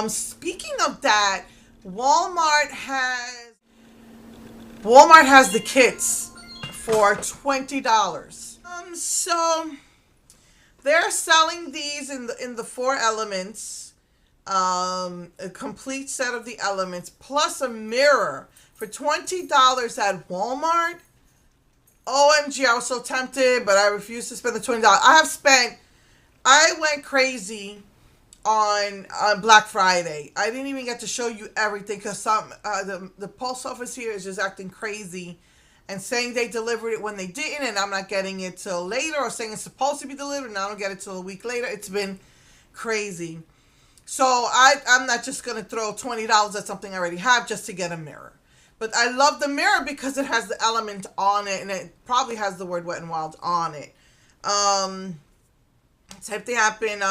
Speaking of that, Walmart has Walmart has the kits for $20. So they're selling these in the four elements, a complete set of the elements plus a mirror for $20 at Walmart. OMG, I was so tempted, but I refused to spend the $20. I went crazy on Black Friday. I didn't even get to show you everything because the post office here is just acting crazy and saying they delivered it when they didn't, and I'm not getting it till later, or saying it's supposed to be delivered and I don't get it till a week later. It's been crazy. So I'm not just gonna throw $20 at something I already have just to get a mirror. But I love the mirror because it has the element on it, and it probably has the word Wet and Wild on it. Same thing happened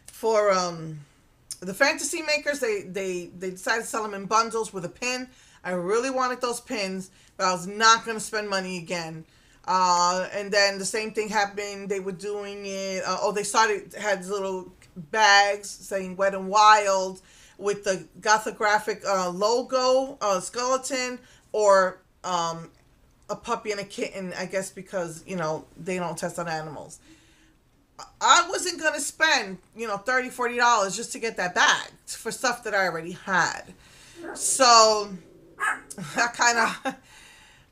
for the fantasy makers. They decided to sell them in bundles with a pin. I really wanted those pins, but I was not going to spend money again. And then the same thing happened. They were doing it. Had little bags saying Wet and Wild with the Gothographic logo, skeleton, or a puppy and a kitten, I guess, because, they don't test on animals. I wasn't going to spend, $30, $40 just to get that bag for stuff that I already had. So, that kind of,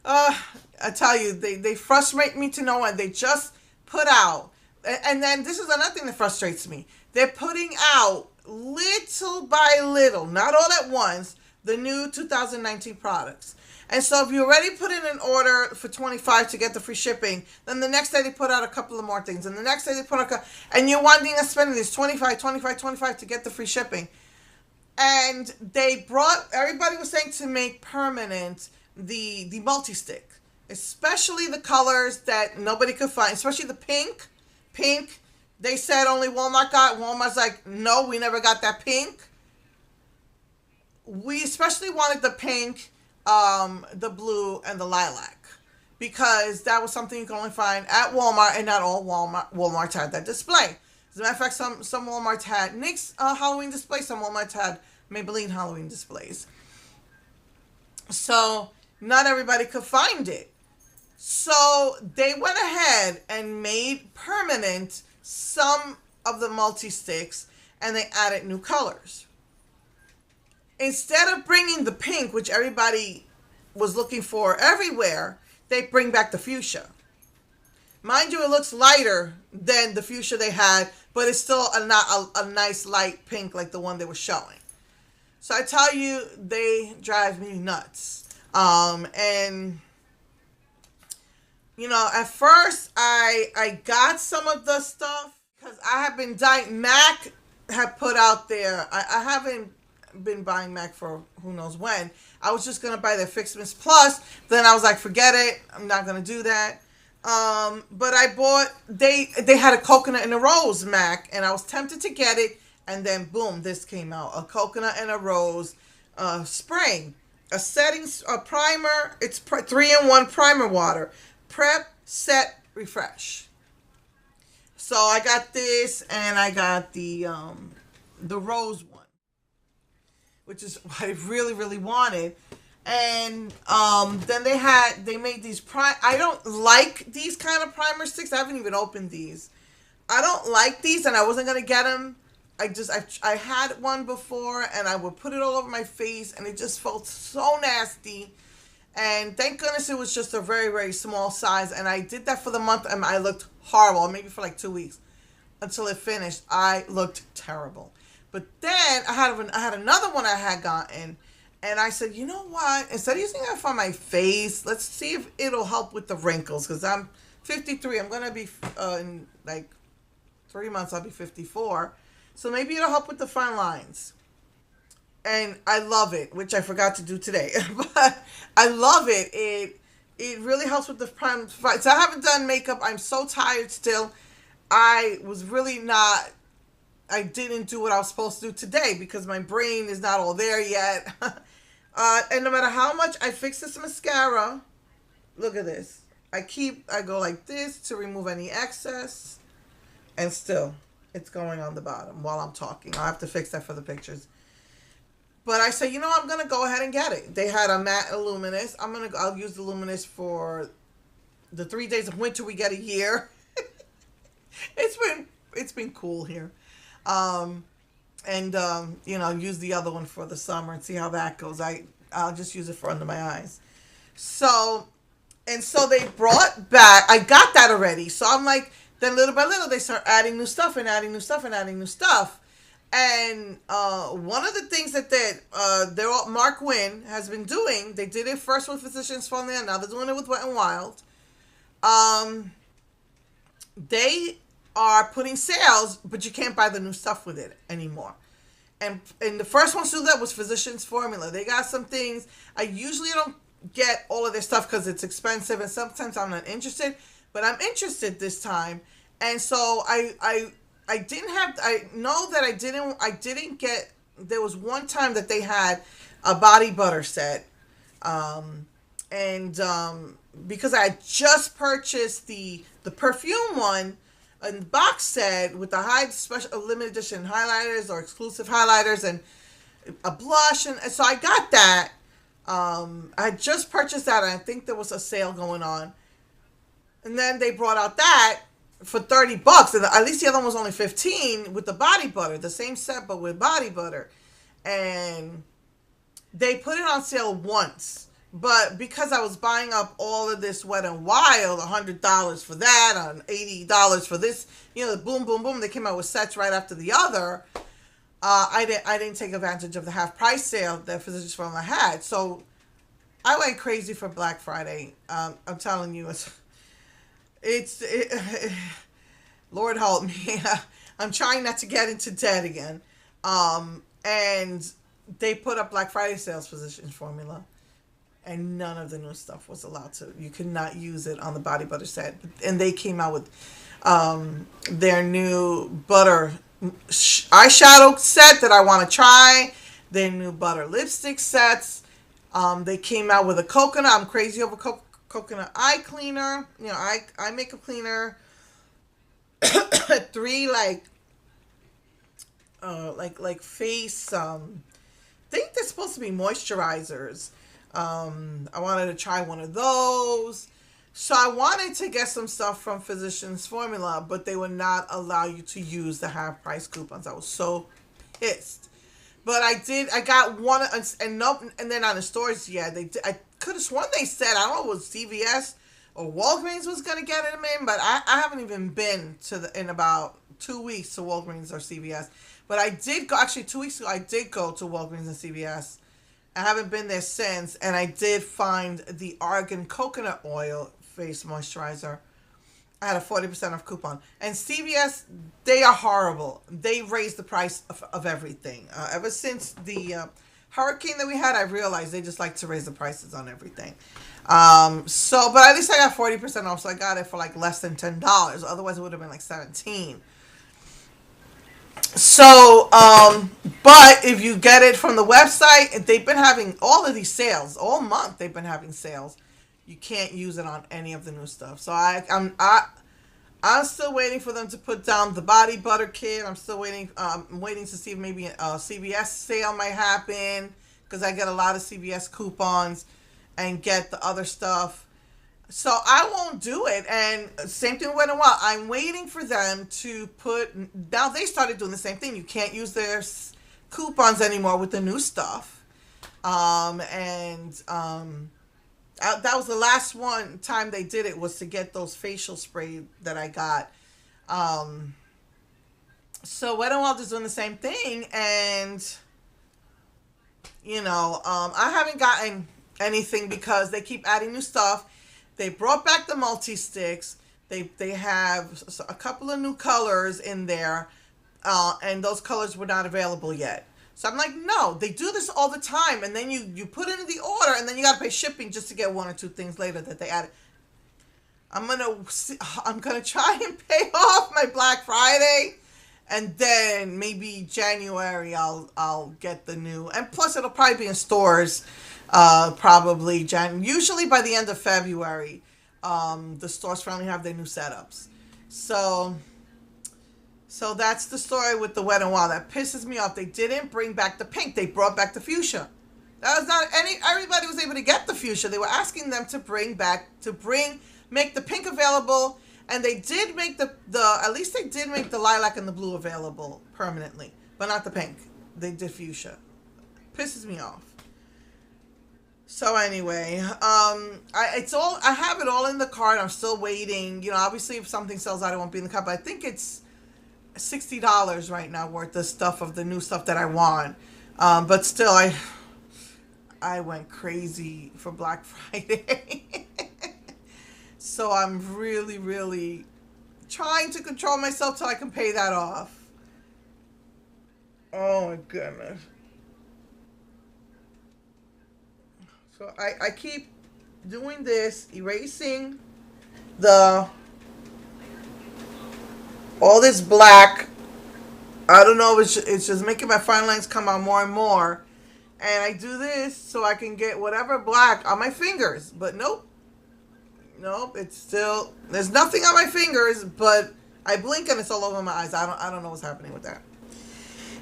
I tell you, they frustrate me to no end. They just put out, and then this is another thing that frustrates me. They're putting out little by little, not all at once, the new 2019 products. And so if you already put in an order for $25 to get the free shipping, then the next day they put out a couple of more things. And the next day they put out, and you're wanting to spend this $25 to get the free shipping. And everybody was saying to make permanent the multi-stick. Especially the colors that nobody could find. Especially the pink. Pink, they said only Walmart got. Walmart's like, no, we never got that pink. We especially wanted the pink, the blue, and the lilac, because that was something you can only find at Walmart, and not all Walmarts had that display. As a matter of fact, some Walmarts had NYX Halloween displays, some Walmarts had Maybelline Halloween displays. So not everybody could find it. So they went ahead and made permanent some of the multi-sticks, and they added new colors. Instead of bringing the pink, which everybody was looking for everywhere, they bring back the fuchsia. Mind you, it looks lighter than the fuchsia they had, but it's still a nice light pink like the one they were showing. So I tell you, they drive me nuts. And at first I got some of the stuff because I have been dying. MAC had put out there. I haven't been buying MAC for who knows when. I was just gonna buy their Fixmas Plus. Then I was like, forget it. I'm not gonna do that. But I bought. They had a coconut and a rose MAC, and I was tempted to get it. And then boom, this came out: a coconut and a rose spray, a primer. It's 3-in-1 primer water. Prep, set, refresh. So I got this, and I got the rose one, which is what I really, really wanted. And then they made these I don't like these kind of primer sticks. I haven't even opened these. I don't like these, and I wasn't gonna get them. I had one before, and I would put it all over my face, and it just felt so nasty. And thank goodness it was just a very, very small size. And I did that for the month, and I looked horrible. Maybe for like 2 weeks until it finished. I looked terrible. But then I had another one I had gotten, and I said, you know what? Instead of using that for my face, let's see if it'll help with the wrinkles. Because I'm 53. I'm gonna be in like 3 months. I'll be 54. So maybe it'll help with the fine lines. And I love it, which I forgot to do today. But I love it. It really helps with the prime. So I haven't done makeup. I'm so tired still. I didn't do what I was supposed to do today because my brain is not all there yet. And no matter how much I fix this mascara, look at this. I go like this to remove any excess, and still it's going on the bottom while I'm talking. I'll have to fix that for the pictures. But I said, I'm gonna go ahead and get it. They had a matte Luminous. I'll use the Luminous for the 3 days of winter. We get a year. It's been cool here. Um, and use the other one for the summer and see how that goes. I'll just use it for under my eyes. So so they brought back. I got that already. So I'm like, then little by little they start adding new stuff and adding new stuff and adding new stuff. And one of the things that Mark Wynn has been doing, they did it first with Physicians Formula, now they're doing it with Wet and Wild. Um, they are putting sales, but you can't buy the new stuff with it anymore. And the first one to do that was Physicians Formula. They got some things. I usually don't get all of their stuff because it's expensive, and sometimes I'm not interested. But I'm interested this time, and so I didn't have. I know that I didn't get. There was one time that they had a body butter set, and because I had just purchased the perfume one, a box set with the high special limited edition highlighters or exclusive highlighters and a blush, and so I got that. I had just purchased that, and I think there was a sale going on, and then they brought out that for $30, and at least the other one was only 15 with the body butter, the same set but with body butter, and they put it on sale once. But because I was buying up all of this Wet and Wild, $100 for that, and $80 for this, boom, boom, boom, they came out with sets right after the other. I didn't take advantage of the half price sale that Physicians Formula had, so I went crazy for Black Friday. I'm telling you, Lord help me. I'm trying not to get into debt again. And they put up Black Friday sales, Physicians Formula, and none of the new stuff was allowed to. You could not use it on the body butter set. And they came out with their new butter eyeshadow set that I want to try. Their new butter lipstick sets. They came out with a coconut. I'm crazy over coconut eye cleaner. Eye makeup cleaner. 3 like face. I think they're supposed to be moisturizers. I wanted to try one of those. So I wanted to get some stuff from Physicians Formula, but they would not allow you to use the half price coupons. I was so pissed. But I got one, and nope, and they're not in the stores yet. I could have sworn they said, I don't know, it was CVS or Walgreens was going to get them in, but I haven't even been in about 2 weeks to Walgreens or CVS. But I did go, actually 2 weeks ago, I did go to Walgreens and CVS. I haven't been there since, and I did find the Argan Coconut Oil Face Moisturizer. I had a 40% off coupon. And CVS, they are horrible. They raised the price of everything. Ever since the hurricane that we had, I realized they just like to raise the prices on everything. But at least I got 40% off, so I got it for like less than $10. Otherwise, it would have been like $17. So, but if you get it from the website, they've been having all of these sales all month. They've been having sales. You can't use it on any of the new stuff. So I'm still waiting for them to put down the body butter kit. I'm still waiting. I'm waiting to see if maybe a CVS sale might happen, because I get a lot of CVS coupons and get the other stuff. So I won't do it. And same thing with Wet n Wild. I'm waiting for them to put. Now they started doing the same thing. You can't use their coupons anymore with the new stuff. That was the last one time they did it, was to get those facial spray that I got. So Wet n Wild is doing the same thing, and I haven't gotten anything because they keep adding new stuff. They brought back the multi-sticks. They have a couple of new colors in there, and those colors were not available yet. So I'm like, no, they do this all the time, and then you put in the order, and then you got to pay shipping just to get 1 or 2 things later that they added. I'm gonna try and pay off my Black Friday, and then maybe January I'll get the new, and plus it'll probably be in stores. Probably usually by the end of February, the stores finally have their new setups. So So that's the story with the Wet n Wild. That pisses me off. They didn't bring back the pink. They brought back the fuchsia. That was not any. Everybody was able to get the fuchsia. They were asking them to make the pink available, and they did make the at least they did make the lilac and the blue available permanently, but not the pink. They did fuchsia. Pisses me off. So anyway, I have it all in the cart. I'm still waiting. You know, obviously if something sells out, it won't be in the cart. But I think it's $60 right now worth of stuff, of the new stuff that I want. But still, I went crazy for Black Friday. So I'm really, really trying to control myself till I can pay that off. Oh my goodness. So I keep doing this, erasing the all this black. I don't know, it's just making my fine lines come out more and more. And I do this so I can get whatever black on my fingers. But nope. Nope, it's still, there's nothing on my fingers, but I blink and it's all over my eyes. I don't know what's happening with that.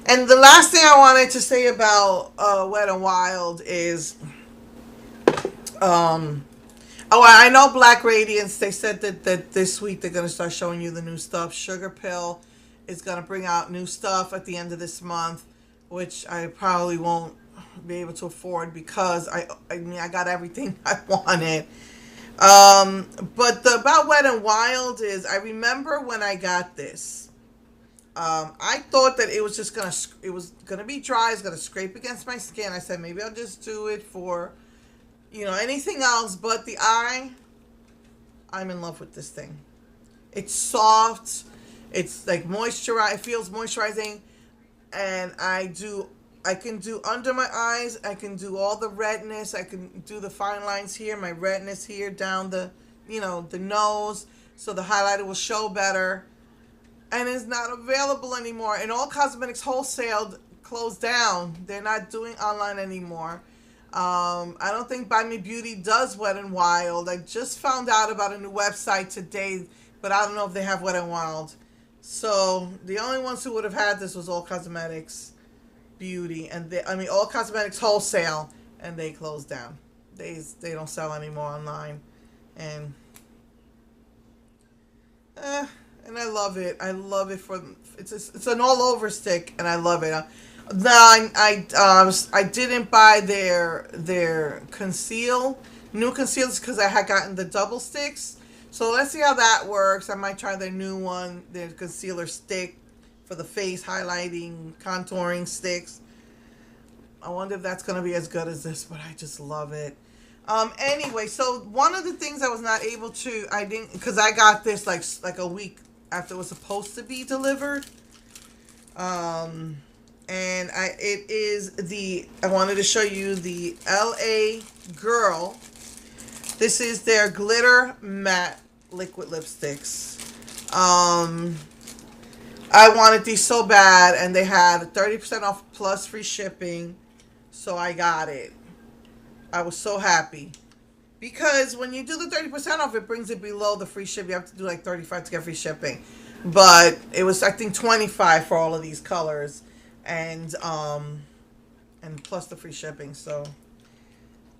And the last thing I wanted to say about Wet n Wild is I know Black Radiance, they said that this week they're going to start showing you the new stuff. Sugar Pill is going to bring out new stuff at the end of this month, which I probably won't be able to afford because I mean I got everything I wanted. But about Wet n Wild is, I remember when I got this, I thought that it was just gonna be dry, it's gonna scrape against my skin. I said maybe I'll just do it for, you know, anything else but the eye. I'm in love with this thing. It's soft. It's like moisturize. It feels moisturizing, and I can do under my eyes. I can do all the redness. I can do the fine lines here, my redness here, down the, you know, the nose, so the highlighter will show better. And it's not available anymore. And All Cosmetics Wholesale closed down. They're not doing online anymore. I don't think Buy Me Beauty does Wet n Wild. I just found out about a new website today, but I don't know if they have Wet n Wild. So the only ones who would have had this was All Cosmetics Beauty, and All Cosmetics Wholesale, and they closed down. They don't sell anymore online, and I love it. I love it for it's an all over stick, and I love it. Now I didn't buy their new concealers because I had gotten the double sticks. So let's see how that works. I might try their new one, their concealer stick for the face highlighting, contouring sticks. I wonder if that's going to be as good as this, but I just love it. Anyway, so one of the things I was not able to, because I got this like a week after it was supposed to be delivered. And I wanted to show you the LA Girl. This is their glitter matte liquid lipsticks. I wanted these so bad, and they had 30% off plus free shipping, so I got it. I was so happy. Because when you do the 30% off, it brings it below the free shipping. You have to do like 35 to get free shipping. But it was, I think, 25 for all of these colors. And plus the free shipping. So,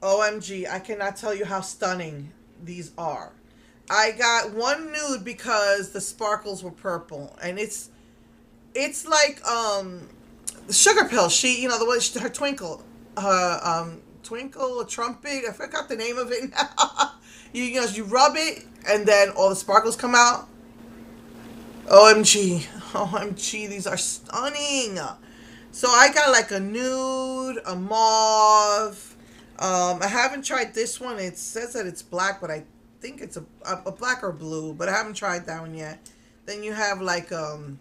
OMG, I cannot tell you how stunning these are. I got one nude because the sparkles were purple. And it's like, the Sugar Pill. She, you know, the way her Twinkle, Twinkle, a trumpet. I forgot the name of it now. you know, you rub it, and then all the sparkles come out. OMG. OMG, these are stunning. So I got like a nude, a mauve. I haven't tried this one. It says that it's black, but I think it's a black or blue, but I haven't tried that one yet. Then you have like a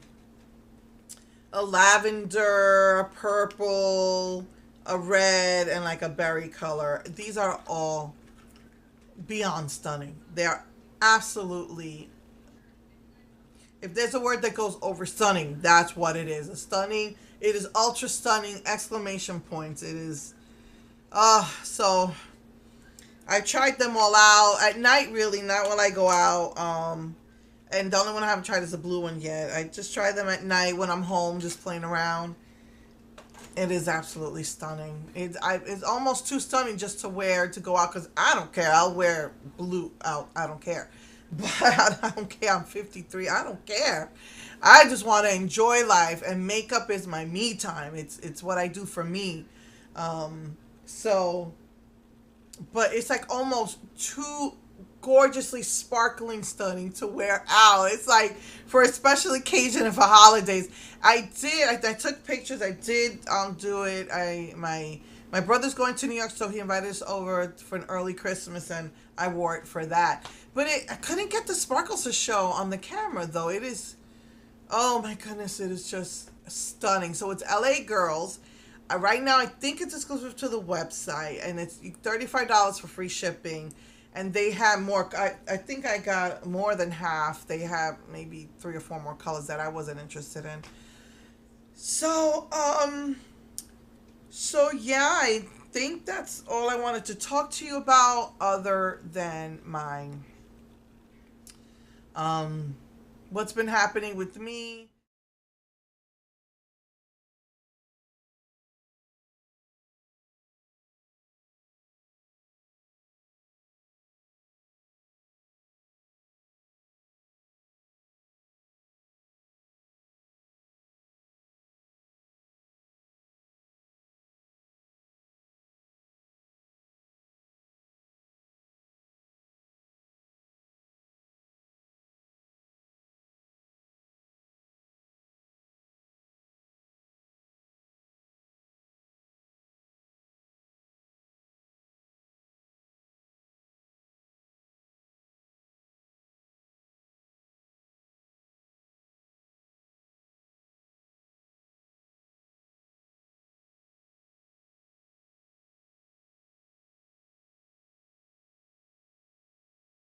lavender, a purple, a red, and like a berry color. These are all beyond stunning. They are absolutely, if there's a word that goes over stunning, that's what it is. A stunning. It is ultra stunning, exclamation points. It is, so I tried them all out at night, really, not while I go out. And the only one I haven't tried is the blue one yet. I just try them at night when I'm home, just playing around. It is absolutely stunning. It's almost too stunning just to wear to go out because I don't care. I'll wear blue out. I don't care. But I don't care. I'm 53. I don't care. I just want to enjoy life, and makeup is my me time. It's what I do for me. So, but it's like almost too gorgeously sparkling stunning to wear out. It's like for a special occasion and for holidays. I took pictures. I did do it. My brother's going to New York, so he invited us over for an early Christmas, and I wore it for that. But I couldn't get the sparkles to show on the camera though. It is, oh my goodness, it is just stunning. So it's LA Girls. Right now, I think it's exclusive to the website, and it's $35 for free shipping. And they have more. I think I got more than half. They have maybe 3 or 4 more colors that I wasn't interested in. So, so yeah, I think that's all I wanted to talk to you about, other than my what's been happening with me.